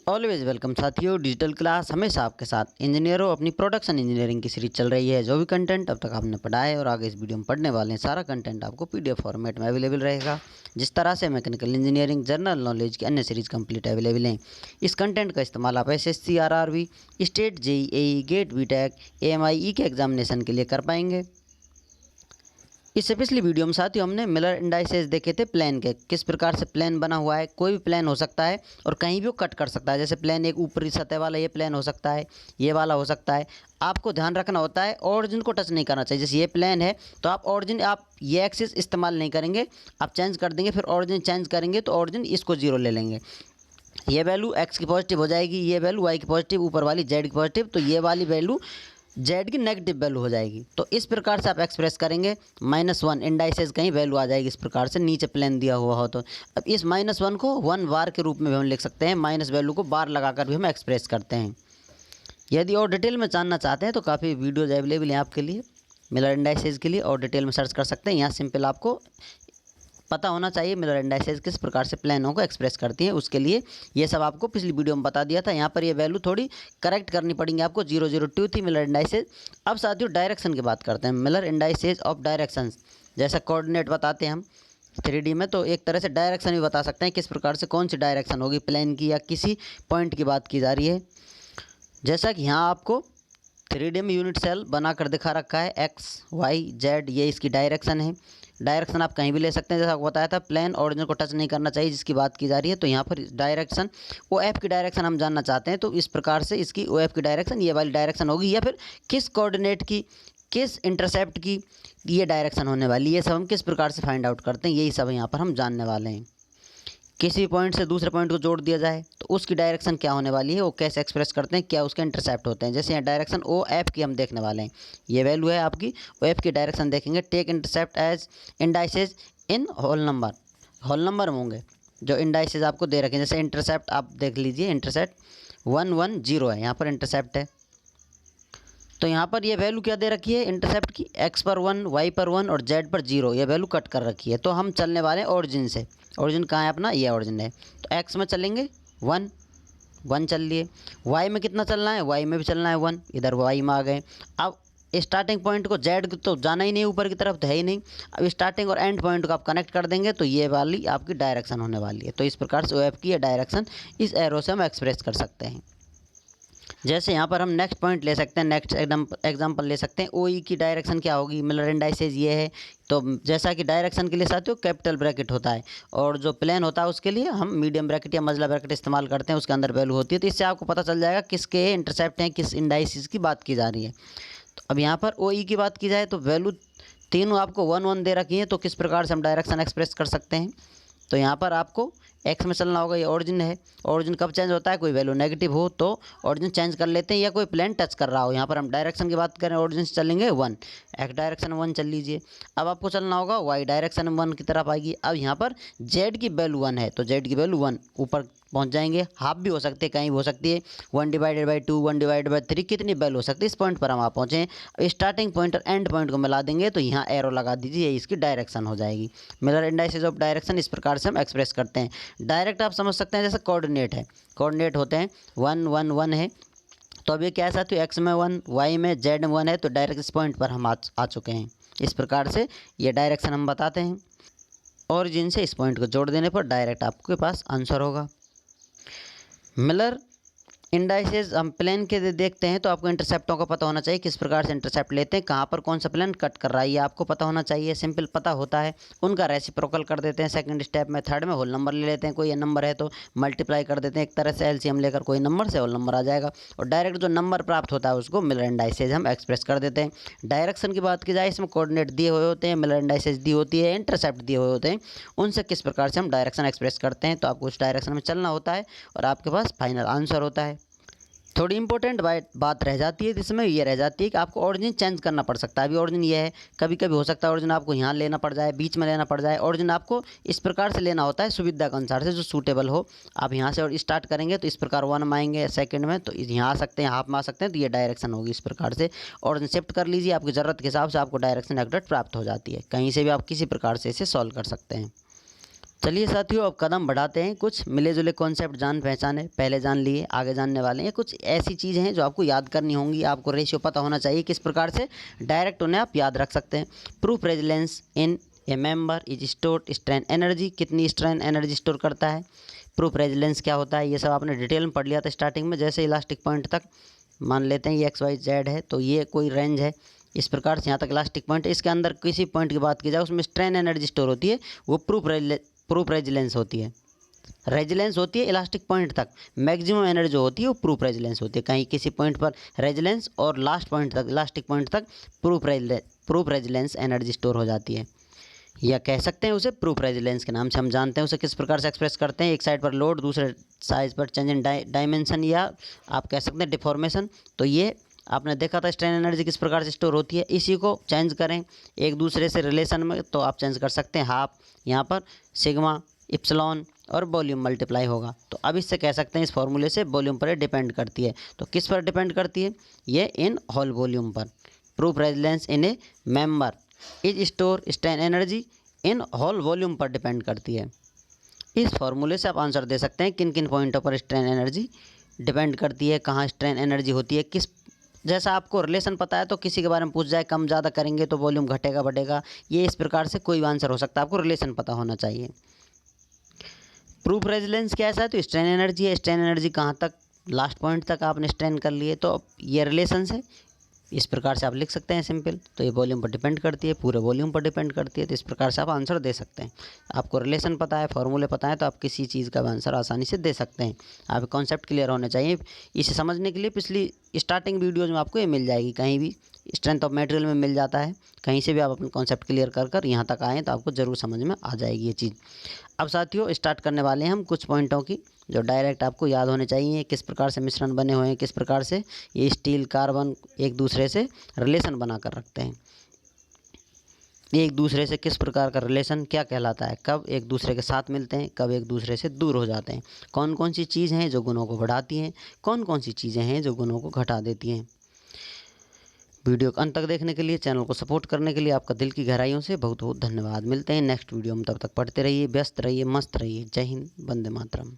Always welcome साथियों। Digital class हमेशा आपके साथ। इंजीनियरों, अपनी प्रोडक्शन इंजीनियरिंग की सीरीज चल रही है। जो भी कंटेंट अब तक आपने पढ़ा है और आगे इस वीडियो में पढ़ने वाले हैं, सारा कंटेंट आपको पीडीएफ फॉर्मेट में अवेलेबल रहेगा। जिस तरह से मैकेनिकल इंजीनियरिंग, जनरल नॉलेज की अन्य सीरीज कंप्लीट अवेलेबल हैं। इस कंटेंट का इस्तेमाल आप SSC, RRB, state, JEE, GATE, BTech, AMI के एग्जामिनेशन के लिए कर पाएंगे। इससे पिछली वीडियो में साथियों हमने मिलर इंडाइसेस देखे थे प्लेन के, किस प्रकार से प्लेन बना हुआ है। कोई भी प्लेन हो सकता है और कहीं भी वो कट कर सकता है। जैसे प्लेन एक ऊपरी सतह वाला ये प्लेन हो सकता है, ये वाला हो सकता है। आपको ध्यान रखना होता है ऑरिजिन को टच नहीं करना चाहिए। जैसे ये प्लेन है तो आप ऑरिजिन, आप ये एक्सिस इस्तेमाल नहीं करेंगे, आप चेंज कर देंगे। फिर ऑरिजिन चेंज करेंगे तो ऑरिजिन इसको जीरो ले लेंगे। ये वैल्यू एक्स की पॉजिटिव हो जाएगी, ये वैल्यू वाई की पॉजिटिव, ऊपर वाली जेड की पॉजिटिव, तो ये वाली वैल्यू जेड की नेगेटिव वैल्यू हो जाएगी। तो इस प्रकार से आप एक्सप्रेस करेंगे। -1 इंडाइसेस कहीं वैल्यू आ जाएगी इस प्रकार से, नीचे प्लेन दिया हुआ हो तो। अब इस -1 को 1 बार के रूप में भी हम लिख सकते हैं। माइनस वैल्यू को बार लगाकर भी हम एक्सप्रेस करते हैं। यदि और डिटेल में जानना चाहते हैं तो काफ़ी वीडियोज़ अवेलेबल हैं आपके लिए मिलर इंडाइसेस के लिए, और डिटेल में सर्च कर सकते हैं। यहाँ सिंपल आपको पता होना चाहिए मिलर इंडाइसेस किस प्रकार से प्लेनों को एक्सप्रेस करती हैं। उसके लिए ये सब आपको पिछली वीडियो में बता दिया था। यहाँ पर ये वैल्यू थोड़ी करेक्ट करनी पड़ेंगी आपको। 002 थी मिलर इंडाइसेस। अब साथियों डायरेक्शन की बात करते हैं। मिलर इंडाइसेस ऑफ डायरेक्शंस, जैसा कोऑर्डिनेट बताते हैं हम 3D में, तो एक तरह से डायरेक्शन भी बता सकते हैं किस प्रकार से कौन सी डायरेक्शन होगी प्लेन की, या किसी पॉइंट की बात की जा रही है। जैसा कि यहाँ आपको 3D में यूनिट सेल बनाकर दिखा रखा है, एक्स, वाई, जेड, ये इसकी डायरेक्शन है। डायरेक्शन आप कहीं भी ले सकते हैं। जैसा आपको बताया था प्लेन ऑरिजिन को टच नहीं करना चाहिए, जिसकी बात की जा रही है। तो यहाँ पर डायरेक्शन, ओ एफ की डायरेक्शन हम जानना चाहते हैं, तो इस प्रकार से इसकी ओ एफ की डायरेक्शन ये वाली डायरेक्शन होगी, या फिर किस कोऑर्डिनेट की, किस इंटरसेप्ट की ये डायरेक्शन होने वाली है। ये सब हम किस प्रकार से फाइंड आउट करते हैं, यही सब यहाँ पर हम जानने वाले हैं। किसी पॉइंट से दूसरे पॉइंट को जोड़ दिया जाए तो उसकी डायरेक्शन क्या होने वाली है, वो कैसे एक्सप्रेस करते हैं, क्या उसके इंटरसेप्ट होते हैं। जैसे यहाँ डायरेक्शन ओ एफ की हम देखने वाले हैं। ये वैल्यू है आपकी ओ एफ की डायरेक्शन देखेंगे। Take intercept as indices in whole number, whole number में होंगे जो इंडाइसेस आपको दे रखे हैं। जैसे इंटरसेप्ट आप देख लीजिए, इंटरसेप्ट 110 है, यहाँ पर इंटरसेप्ट है। तो यहाँ पर ये वैल्यू क्या दे रखी है इंटरसेप्ट की, x पर 1, y पर 1 और z पर 0, ये वैल्यू कट कर रखी है। तो हम चलने वाले हैं ओरिजिन से। ओरिजिन कहाँ है अपना, ये ओरिजिन है। तो x में चलेंगे 1 चल लिए। y में कितना चलना है, y में भी चलना है 1, इधर y में आ गए। अब स्टार्टिंग पॉइंट को z तो जाना ही नहीं, ऊपर की तरफ तो है ही नहीं। अब स्टार्टिंग और एंड पॉइंट को आप कनेक्ट कर देंगे तो ये वाली आपकी डायरेक्शन होने वाली है। तो इस प्रकार से ओ एफ की ये डायरेक्शन इस एरो से हम एक्सप्रेस कर सकते हैं। जैसे यहाँ पर हम नेक्स्ट पॉइंट ले सकते हैं, नेक्स्ट एग्जांपल ले सकते हैं। ओ ई की डायरेक्शन क्या होगी, मिलर इंडाइसेस ये है। तो जैसा कि डायरेक्शन के लिए साथियों कैपिटल ब्रैकेट होता है, और जो प्लेन होता है उसके लिए हम मीडियम ब्रैकेट या मजला ब्रैकेट इस्तेमाल करते हैं, उसके अंदर वैल्यू होती है। तो इससे आपको पता चल जाएगा किसके इंटरसेप्ट हैं, किस इंडाइसिस की बात की जा रही है। तो अब यहाँ पर ओ ई की बात की जाए तो वैल्यू तीनों आपको 1 दे रखी है। तो किस प्रकार से हम डायरेक्शन एक्सप्रेस कर सकते हैं, तो यहाँ पर आपको एक्स में चलना होगा। ये ओरिजिन है। ओरिजिन कब चेंज होता है, कोई वैल्यू नेगेटिव हो तो ओरिजिन चेंज कर लेते हैं, या कोई प्लेन टच कर रहा हो। यहाँ पर हम डायरेक्शन की बात करें, ओरिजिन से चलेंगे 1, एक्स डायरेक्शन 1 चल लीजिए। अब आपको चलना होगा वाई डायरेक्शन 1 की तरफ आएगी। अब यहाँ पर जेड की वैल्यू 1 है, तो जेड की वैल्यू 1 ऊपर पहुँच जाएंगे। हाफ भी हो सकते हैं, कहीं भी हो सकती है। 1/2, 1/3 कितनी वैल्यू हो सकती है, इस पॉइंट पर हम आ पहुँचे। अब स्टार्टिंग पॉइंट और एंड पॉइंट को मिला देंगे तो यहाँ एरो लगा दीजिए, इसकी डायरेक्शन हो जाएगी। मिलर इंडाइसेस ऑफ डायरेक्शन इस प्रकार से हम एक्सप्रेस करते हैं। डायरेक्ट आप समझ सकते हैं जैसे कोऑर्डिनेट है, कोऑर्डिनेट होते हैं 1 1 1 है। तो अब ये क्या है साथियों, एक्स में 1, वाई में, जेड में 1 है। तो डायरेक्ट इस पॉइंट पर हम आ चुके हैं। इस प्रकार से ये डायरेक्शन हम बताते हैं। ओरिजिन से इस पॉइंट को जोड़ देने पर डायरेक्ट आपके पास आंसर होगा। मिलर इंडाइसेस हम प्लेन के देखते हैं तो आपको इंटरसेप्टों का पता होना चाहिए, किस प्रकार से इंटरसेप्ट लेते हैं, कहाँ पर कौन सा प्लेन कट कर रहा है, ये आपको पता होना चाहिए। सिंपल पता होता है, उनका रेसिप्रोकल कर देते हैं सेकंड स्टेप में। थर्ड में होल नंबर ले लेते हैं, कोई नंबर है तो मल्टीप्लाई कर देते हैं। एक तरह से एलसीएम लेकर कोई नंबर से होल नंबर आ जाएगा, और डायरेक्ट जो नंबर प्राप्त होता है उसको मिलर इंडाइसेस हम एक्सप्रेस कर देते हैं। डायरेक्शन की बात की जाए, इसमें कोऑर्डिनेट दिए हुए होते हैं, मिलर इंडाइसेस दी होती है, इंटरसेप्ट दिए हुए होते हैं। उनसे किस प्रकार से हम डायरेक्शन एक्सप्रेस करते हैं, तो आपको उस डायरेक्शन में चलना होता है और आपके पास फाइनल आंसर होता है। थोड़ी इंपॉर्टेंट बात रह जाती है, जिसमें ये रह जाती है कि आपको ओरिजिन चेंज करना पड़ सकता है। अभी ओरिजिन ये है, कभी कभी हो सकता है ओरिजिन आपको यहाँ लेना पड़ जाए, बीच में लेना पड़ जाए। ओरिजिन आपको इस प्रकार से लेना होता है सुविधा के अनुसार से, जो सूटेबल हो। आप यहाँ से और स्टार्ट करेंगे तो इस प्रकार 1 में आएंगे, सेकंड में तो यहाँ आ सकते हैं, हाफ में आ सकते हैं, तो ये डायरेक्शन होगी इस प्रकार से। ओरिजिन शिफ्ट कर लीजिए, आपकी ज़रूरत के हिसाब से आपको डायरेक्शन एक्यूरेट प्राप्त हो जाती है। कहीं से भी आप किसी प्रकार से इसे सॉल्व कर सकते हैं। चलिए साथियों, अब कदम बढ़ाते हैं, कुछ मिले जुले कॉन्सेप्ट जान पहचाने, पहले जान लिए आगे जानने वाले हैं। कुछ ऐसी चीज़ें हैं जो आपको याद करनी होंगी, आपको रेशियो पता होना चाहिए, किस प्रकार से डायरेक्ट उन्हें आप याद रख सकते हैं। Proof resilience in a member is stored strain energy, कितनी स्ट्रेन एनर्जी स्टोर करता है। प्रूफ रेजिलेंस क्या होता है, ये सब आपने डिटेल में पढ़ लिया था स्टार्टिंग में। जैसे इलास्टिक पॉइंट तक मान लेते हैं ये XYZ है, तो ये कोई रेंज है, इस प्रकार से यहाँ तक इलास्टिक पॉइंट है, इसके अंदर किसी पॉइंट की बात की जाए उसमें स्ट्रेन एनर्जी स्टोर होती है, वो प्रूफ रेजिलेंस होती है। रेजिलेंस होती है इलास्टिक पॉइंट तक, मैक्सिमम एनर्जी जो होती है वो प्रूफ रेजिलेंस होती है। कहीं किसी पॉइंट पर रेजिलेंस और लास्ट पॉइंट तक, इलास्टिक पॉइंट तक प्रूफ रेजिलेंस एनर्जी स्टोर हो जाती है, या कह सकते हैं उसे प्रूफ रेजिलेंस के नाम से हम जानते हैं। उसे किस प्रकार से एक्सप्रेस करते हैं, एक साइड पर लोड, दूसरे साइड पर चेंज इन डायमेंशन, या आप कह सकते हैं डिफॉर्मेशन। तो ये आपने देखा था स्ट्रेन एनर्जी किस प्रकार से स्टोर होती है। इसी को चेंज करें एक दूसरे से रिलेशन में, तो आप चेंज कर सकते हैं हाफ, यहाँ पर सिग्मा, इप्सिलॉन और वॉल्यूम मल्टीप्लाई होगा। तो अब इससे कह सकते हैं इस फॉर्मूले से वॉल्यूम पर डिपेंड करती है। तो किस पर डिपेंड करती है, ये इन होल वॉल्यूम पर। Proof resilience in a member is store strain energy in whole volume पर डिपेंड करती है। इस फॉर्मूले से आप आंसर दे सकते हैं किन किन पॉइंटों पर स्ट्रेन एनर्जी डिपेंड करती है, कहाँ स्ट्रेन एनर्जी होती है, किस, जैसा आपको रिलेशन पता है तो किसी के बारे में पूछ जाए कम ज़्यादा करेंगे तो वॉल्यूम घटेगा बढ़ेगा, ये इस प्रकार से कोई भी आंसर हो सकता है, आपको रिलेशन पता होना चाहिए। प्रूफ रेजिलेंस क्या है, तो स्ट्रेन एनर्जी है, स्ट्रेन एनर्जी कहाँ तक, लास्ट पॉइंट तक आपने स्ट्रेन कर लिए, तो ये रिलेशन है, इस प्रकार से आप लिख सकते हैं सिंपल। तो ये वॉल्यूम पर डिपेंड करती है, पूरे वॉल्यूम पर डिपेंड करती है, तो इस प्रकार से आप आंसर दे सकते हैं। आपको रिलेशन पता है, फॉर्मूले पता है, तो आप किसी चीज़ का भी आंसर आसानी से दे सकते हैं। आप कॉन्सेप्ट क्लियर होने चाहिए। इसे समझने के लिए पिछली स्टार्टिंग वीडियोज़ में आपको ये मिल जाएगी, कहीं भी स्ट्रेंथ ऑफ मटेरियल में मिल जाता है, कहीं से भी आप अपने कॉन्सेप्ट क्लियर कर यहाँ तक आएँ तो आपको ज़रूर समझ में आ जाएगी ये चीज़। अब साथियों स्टार्ट करने वाले हैं हम कुछ पॉइंटों की जो डायरेक्ट आपको याद होने चाहिए, किस प्रकार से मिश्रण बने हुए हैं, किस प्रकार से ये स्टील कार्बन एक दूसरे से रिलेशन बना कर रखते हैं, एक दूसरे से किस प्रकार का रिलेशन क्या कहलाता है, कब एक दूसरे के साथ मिलते हैं, कब एक दूसरे से दूर हो जाते हैं, कौन कौन सी चीज़ हैं जो गुणों को बढ़ाती हैं, कौन कौन सी चीज़ें हैं जो गुणों को घटा देती हैं। वीडियो को अंत तक देखने के लिए, चैनल को सपोर्ट करने के लिए आपका दिल की गहराइयों से बहुत बहुत धन्यवाद। मिलते हैं नेक्स्ट वीडियो में, तब तक पढ़ते रहिए, व्यस्त रहिए, मस्त रहिए। जय हिंद, वंदे मातरम।